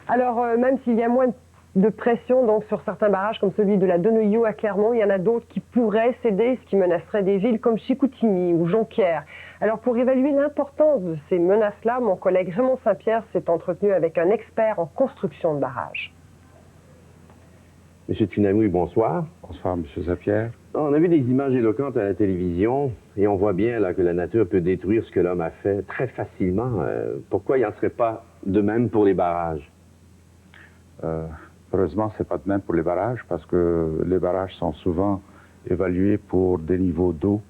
Alors, même s'il y a moins de pression donc, sur certains barrages, comme celui de la Deneuillot à Clermont, il y en a d'autres qui pourraient céder, ce qui menacerait des villes comme Chicoutimi ou Jonquière. Alors, pour évaluer l'importance de ces menaces-là, mon collègue Raymond Saint-Pierre s'est entretenu avec un expert en construction de barrages. Monsieur Tinamoui, bonsoir. Bonsoir, Monsieur Saint-Pierre. On a vu des images éloquentes à la télévision et on voit bien là, que la nature peut détruire ce que l'homme a fait très facilement. Pourquoi il n'en serait pas de même pour les barrages? Heureusement, ce n'est pas de même pour les barrages parce que les barrages sont souvent évalués pour des niveaux d'eau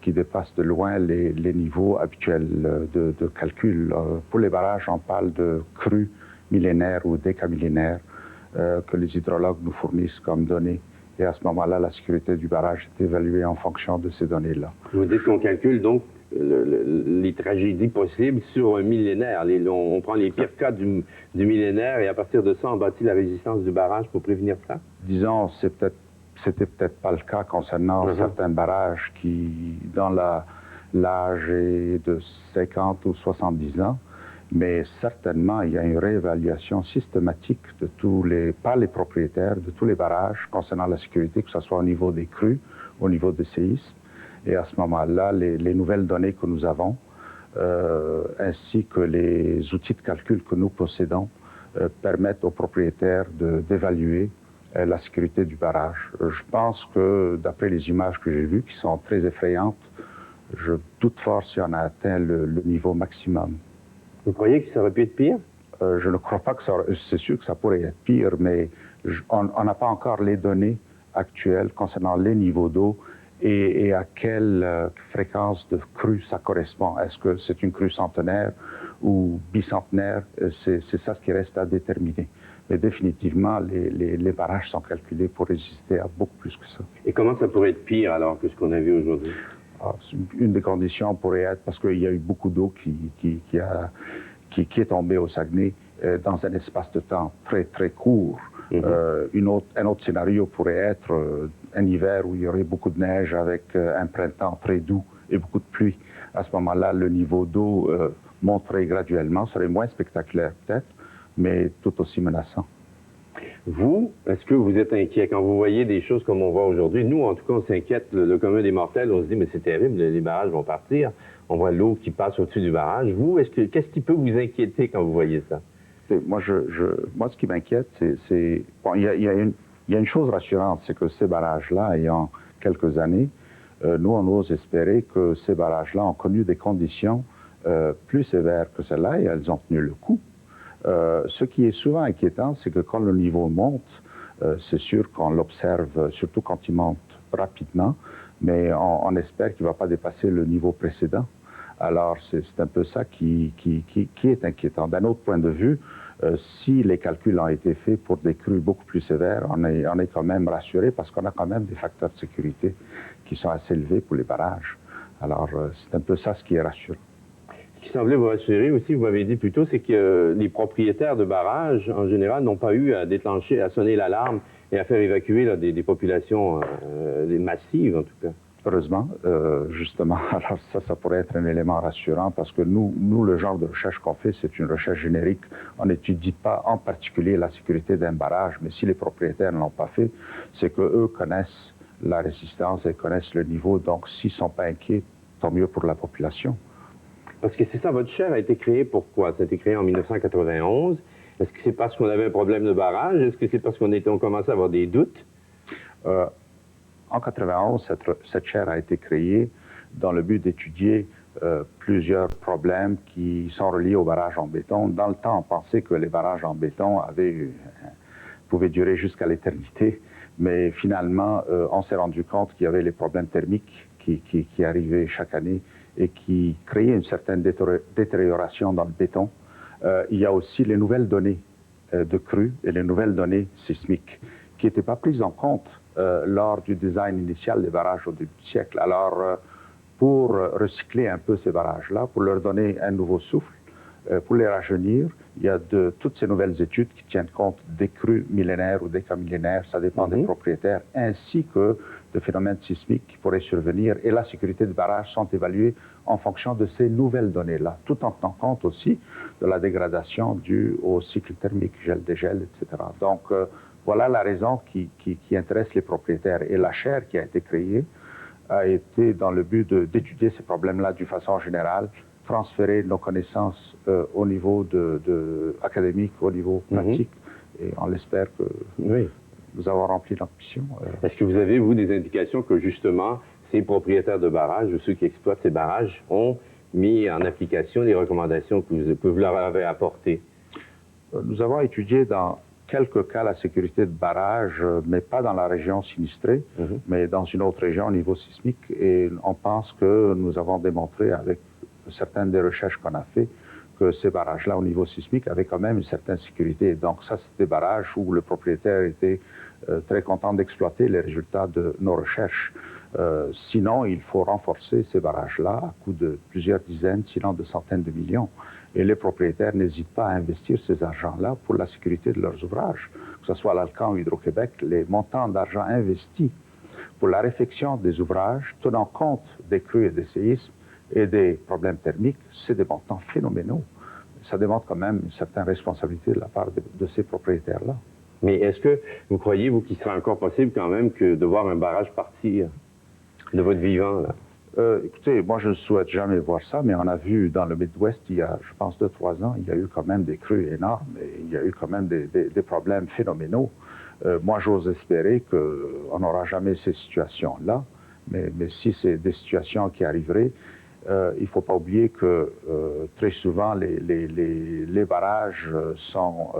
qui dépassent de loin les niveaux habituels de calcul. Pour les barrages, on parle de crues millénaires ou décamillénaires que les hydrologues nous fournissent comme données. Et à ce moment-là, la sécurité du barrage est évaluée en fonction de ces données-là. Vous dites qu'on calcule donc les tragédies possibles sur un millénaire. On prend les pires cas du millénaire et à partir de ça, on bâtit la résistance du barrage pour prévenir ça? Disons, c'était peut-être pas le cas concernant certains barrages qui, dans l'âge est de 50 ou 70 ans, mais certainement, il y a une réévaluation systématique de par les propriétaires de tous les barrages concernant la sécurité, que ce soit au niveau des crues, au niveau des séismes. Et à ce moment-là, les nouvelles données que nous avons, ainsi que les outils de calcul que nous possédons, permettent aux propriétaires d'évaluer la sécurité du barrage. Je pense que, d'après les images que j'ai vues, qui sont très effrayantes, je doute fort si on a atteint le niveau maximum. Vous croyez que ça aurait pu être pire? Je ne crois pas que ça... C'est sûr que ça pourrait être pire, mais on n'a pas encore les données actuelles concernant les niveaux d'eau et à quelle fréquence de crue ça correspond. Est-ce que c'est une crue centenaire ou bicentenaire? C'est ça ce qui reste à déterminer. Mais définitivement, les barrages sont calculés pour résister à beaucoup plus que ça. Et comment ça pourrait être pire alors que ce qu'on a vu aujourd'hui? Une des conditions pourrait être, parce qu'il y a eu beaucoup d'eau qui est tombée au Saguenay dans un espace de temps très, très court. Un autre scénario pourrait être un hiver où il y aurait beaucoup de neige avec un printemps très doux et beaucoup de pluie. À ce moment-là, le niveau d'eau monterait graduellement, serait moins spectaculaire peut-être, mais tout aussi menaçant. Vous, est-ce que vous êtes inquiet quand vous voyez des choses comme on voit aujourd'hui? Nous, en tout cas, on s'inquiète, le commun des mortels, on se dit, mais c'est terrible, les barrages vont partir. On voit l'eau qui passe au-dessus du barrage. Vous, qu'est-ce qui peut vous inquiéter quand vous voyez ça? Moi, ce qui m'inquiète, c'est... Bon, il y a une chose rassurante, c'est que ces barrages-là, ayant quelques années, nous, on ose espérer que ces barrages-là ont connu des conditions plus sévères que celles-là et elles ont tenu le coup. Ce qui est souvent inquiétant, c'est que quand le niveau monte, c'est sûr qu'on l'observe, surtout quand il monte rapidement, mais on espère qu'il ne va pas dépasser le niveau précédent. Alors, c'est un peu ça qui est inquiétant. D'un autre point de vue, si les calculs ont été faits pour des crues beaucoup plus sévères, on est quand même rassuré parce qu'on a quand même des facteurs de sécurité qui sont assez élevés pour les barrages. Alors, c'est un peu ça ce qui est rassurant. Ce qui semblait vous rassurer aussi, vous m'avez dit plus tôt, c'est que les propriétaires de barrages, en général, n'ont pas eu à déclencher, à sonner l'alarme et à faire évacuer là, des populations massives, en tout cas. Heureusement, justement, alors ça pourrait être un élément rassurant parce que nous, le genre de recherche qu'on fait, c'est une recherche générique. On n'étudie pas en particulier la sécurité d'un barrage, mais si les propriétaires ne l'ont pas fait, c'est qu'eux connaissent la résistance et connaissent le niveau. Donc, s'ils ne sont pas inquiets, tant mieux pour la population. Parce que c'est ça, votre chaire a été créée pourquoi? Ça a été créé en 1991. Est-ce que c'est parce qu'on avait un problème de barrage? Est-ce que c'est parce qu'on commençait à avoir des doutes? En 91, cette chaire a été créée dans le but d'étudier plusieurs problèmes qui sont reliés aux barrages en béton. Dans le temps, on pensait que les barrages en béton pouvaient durer jusqu'à l'éternité, mais finalement, on s'est rendu compte qu'il y avait les problèmes thermiques qui arrivaient chaque année et qui créaient une certaine détérioration dans le béton. Il y a aussi les nouvelles données de crues et les nouvelles données sismiques qui n'étaient pas prises en compte lors du design initial des barrages au début du siècle. Alors, pour recycler un peu ces barrages-là, pour leur donner un nouveau souffle, pour les rajeunir, il y a toutes ces nouvelles études qui tiennent compte des crues millénaires ou décamillénaires, ça dépend des propriétaires, ainsi que de phénomènes sismiques qui pourraient survenir et la sécurité du barrage sont évaluées en fonction de ces nouvelles données-là, tout en tenant compte aussi de la dégradation due au cycle thermique, gel-dégel, etc. Donc, voilà la raison qui intéresse les propriétaires. Et la chaire qui a été créée a été dans le but d'étudier ces problèmes-là d'une façon générale, transférer nos connaissances au niveau académique, au niveau pratique, et on l'espère que nous avons rempli notre mission. Est-ce que vous avez, vous, des indications que justement ces propriétaires de barrages ou ceux qui exploitent ces barrages ont mis en application les recommandations que vous leur avez apportées? Nous avons étudié dans quelques cas la sécurité de barrages, mais pas dans la région sinistrée, mais dans une autre région au niveau sismique. Et on pense que nous avons démontré avec certaines des recherches qu'on a fait que ces barrages-là au niveau sismique avaient quand même une certaine sécurité. Donc ça, c'est des barrages où le propriétaire était très content d'exploiter les résultats de nos recherches. Sinon, il faut renforcer ces barrages-là à coût de plusieurs dizaines, sinon de centaines de millions. Et les propriétaires n'hésitent pas à investir ces argents-là pour la sécurité de leurs ouvrages. Que ce soit l'Alcan ou Hydro-Québec, les montants d'argent investis pour la réfection des ouvrages, tenant compte des crues et des séismes et des problèmes thermiques, c'est des montants phénoménaux. Ça démontre quand même une certaine responsabilité de la part de ces propriétaires-là. Mais est-ce que vous croyez, vous, qu'il sera encore possible quand même que de voir un barrage partir de votre vivant, là? Écoutez, moi, je ne souhaite jamais voir ça, mais on a vu dans le Midwest, il y a, je pense, 2-3 ans, il y a eu quand même des crues énormes et il y a eu quand même des problèmes phénoménaux. Moi, j'ose espérer qu'on n'aura jamais ces situations-là, mais si c'est des situations qui arriveraient, il ne faut pas oublier que très souvent, les barrages sont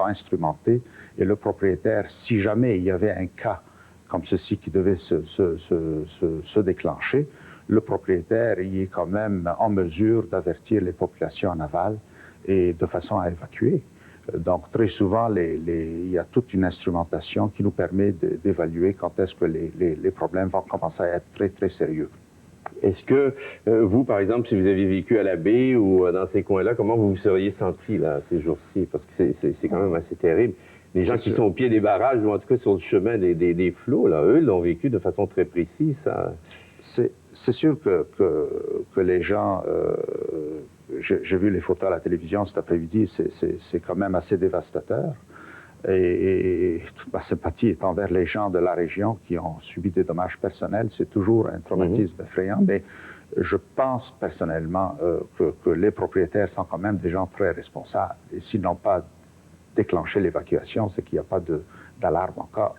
instrumentés et le propriétaire, si jamais il y avait un cas comme ceci qui devait se déclencher, le propriétaire y est quand même en mesure d'avertir les populations en aval et de façon à évacuer. Donc, très souvent, il y a toute une instrumentation qui nous permet d'évaluer quand est-ce que les problèmes vont commencer à être très, très sérieux. Est-ce que vous, par exemple, si vous aviez vécu à la baie ou dans ces coins-là, comment vous vous seriez senti là, ces jours-ci? Parce que c'est quand même assez terrible. Les gens qui sont au pied des barrages, ou en tout cas sur le chemin des flots, là, eux l'ont vécu de façon très précise. C'est sûr que les gens... j'ai vu les photos à la télévision cet après-midi, c'est quand même assez dévastateur. Et toute ma sympathie est envers les gens de la région qui ont subi des dommages personnels. C'est toujours un traumatisme effrayant, mais je pense personnellement que les propriétaires sont quand même des gens très responsables. Et s'ils n'ont pas déclenché l'évacuation, c'est qu'il n'y a pas d'alarme encore.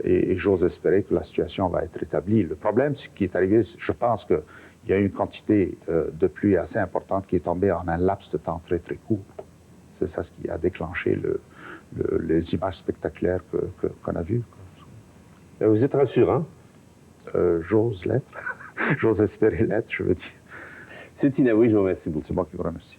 Et j'ose espérer que la situation va être établie. Le problème, ce qui est arrivé, je pense qu'il y a une quantité de pluie assez importante qui est tombée en un laps de temps très, très court. C'est ça ce qui a déclenché les images spectaculaires qu'on a vues. Vous êtes rassurant? J'ose l'être. J'ose espérer l'être, je veux dire. C'est Tinaoui, je vous remercie beaucoup. C'est moi qui vous remercie.